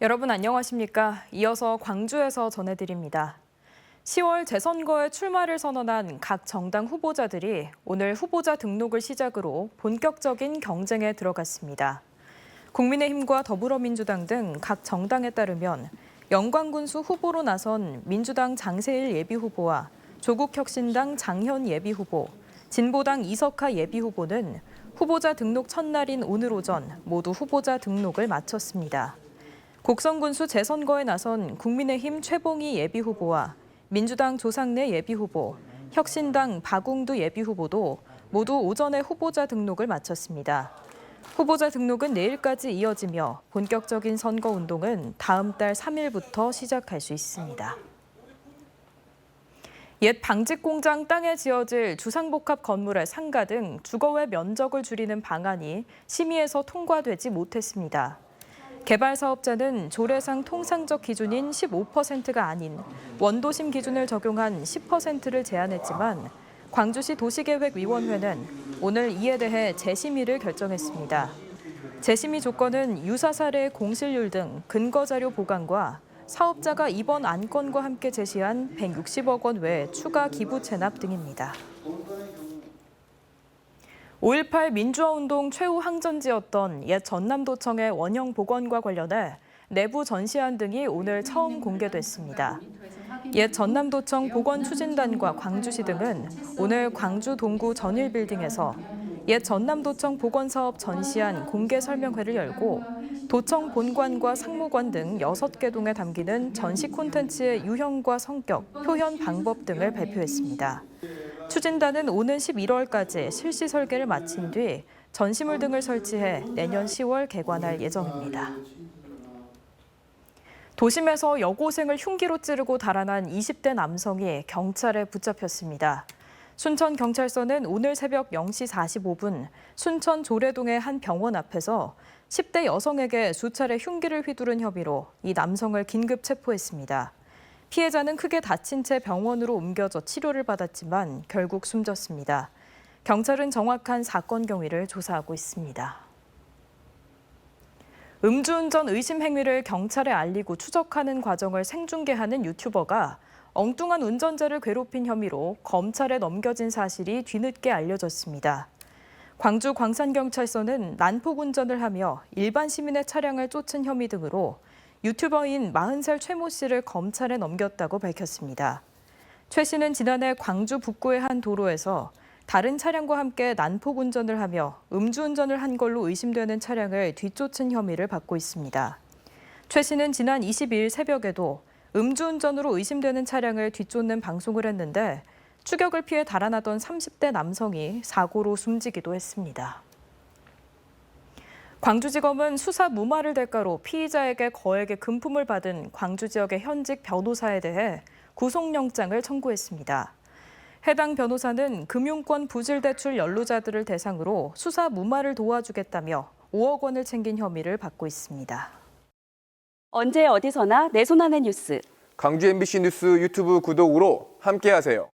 여러분 안녕하십니까? 이어서 광주에서 전해드립니다. 10월 재선거에 출마를 선언한 각 정당 후보자들이 오늘 후보자 등록을 시작으로 본격적인 경쟁에 들어갔습니다. 국민의힘과 더불어민주당 등 각 정당에 따르면 영광군수 후보로 나선 민주당 장세일 예비후보와 조국혁신당 장현 예비후보, 진보당 이석하 예비후보는 후보자 등록 첫날인 오늘 오전 모두 후보자 등록을 마쳤습니다. 곡성군수 재선거에 나선 국민의힘 최봉희 예비후보와 민주당 조상래 예비후보, 혁신당 박웅두 예비후보도 모두 오전에 후보자 등록을 마쳤습니다. 후보자 등록은 내일까지 이어지며 본격적인 선거운동은 다음 달 3일부터 시작할 수 있습니다. 옛 방직공장 땅에 지어질 주상복합 건물의 상가 등 주거외 면적을 줄이는 방안이 심의에서 통과되지 못했습니다. 개발 사업자는 조례상 통상적 기준인 15%가 아닌 원도심 기준을 적용한 10%를 제안했지만 광주시 도시계획위원회는 오늘 이에 대해 재심의를 결정했습니다. 재심의 조건은 유사 사례의 공실률 등 근거 자료 보강과 사업자가 이번 안건과 함께 제시한 160억 원 외 추가 기부 체납 등입니다. 5.18 민주화운동 최후 항전지였던 옛 전남도청의 원형 복원과 관련해 내부 전시안 등이 오늘 처음 공개됐습니다. 옛 전남도청 복원추진단과 광주시 등은 오늘 광주 동구 전일빌딩에서 옛 전남도청 복원사업 전시안 공개 설명회를 열고 도청 본관과 상무관 등 6개 동에 담기는 전시 콘텐츠의 유형과 성격, 표현 방법 등을 발표했습니다. 추진단은 오는 11월까지 실시 설계를 마친 뒤 전시물 등을 설치해 내년 10월 개관할 예정입니다. 도심에서 여고생을 흉기로 찌르고 달아난 20대 남성이 경찰에 붙잡혔습니다. 순천경찰서는 오늘 새벽 0시 45분 순천 조례동의 한 병원 앞에서 10대 여성에게 수차례 흉기를 휘두른 혐의로 이 남성을 긴급 체포했습니다. 피해자는 크게 다친 채 병원으로 옮겨져 치료를 받았지만 결국 숨졌습니다. 경찰은 정확한 사건 경위를 조사하고 있습니다. 음주운전 의심 행위를 경찰에 알리고 추적하는 과정을 생중계하는 유튜버가 엉뚱한 운전자를 괴롭힌 혐의로 검찰에 넘겨진 사실이 뒤늦게 알려졌습니다. 광주 광산경찰서는 난폭 운전을 하며 일반 시민의 차량을 쫓은 혐의 등으로 유튜버인 40살 최 모 씨를 검찰에 넘겼다고 밝혔습니다. 최 씨는 지난해 광주 북구의 한 도로에서 다른 차량과 함께 난폭 운전을 하며 음주운전을 한 걸로 의심되는 차량을 뒤쫓은 혐의를 받고 있습니다. 최 씨는 지난 22일 새벽에도 음주운전으로 의심되는 차량을 뒤쫓는 방송을 했는데 추격을 피해 달아나던 30대 남성이 사고로 숨지기도 했습니다. 광주지검은 수사 무마를 대가로 피의자에게 거액의 금품을 받은 광주 지역의 현직 변호사에 대해 구속영장을 청구했습니다. 해당 변호사는 금융권 부실 대출 연루자들을 대상으로 수사 무마를 도와주겠다며 5억 원을 챙긴 혐의를 받고 있습니다. 언제 어디서나 내 손 안의 뉴스. 광주 MBC 뉴스 유튜브 구독으로 함께하세요.